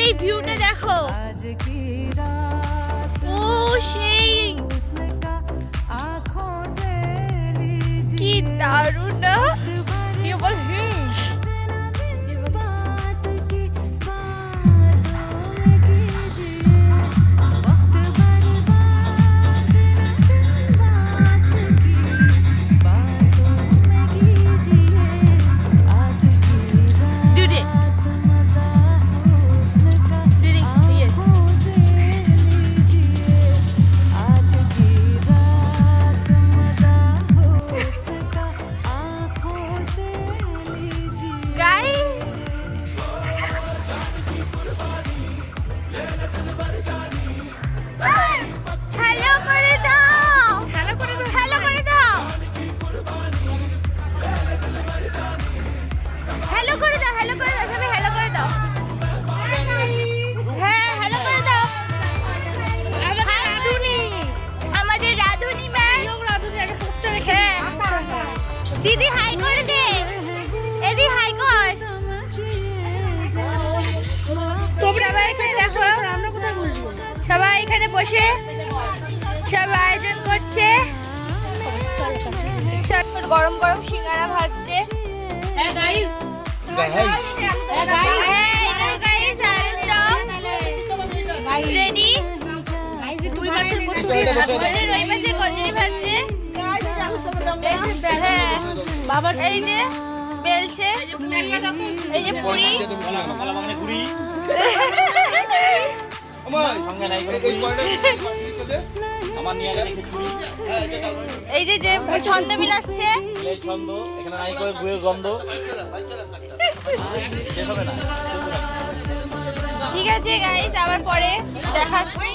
এই ভিউটা দেখো, ও সেই কি দারুণ না, কি বল दीदी हाई कर दे, एदी हाई कर। সবাই এখানে দেখো, সবাই এখানে বসে সব আয়োজন করছে, গরম গরম সিঙ্গারা ভাজছে। রেডি, রুই মাছের কচুরি ভাজছে। হ্যাঁ বাবা, এই যে বেলছে, এই যে পুরি, এই যে যে ছন্দ মিলাচ্ছে, ঠিক আছে গাইস, আবার পরে দেখাচ্ছি।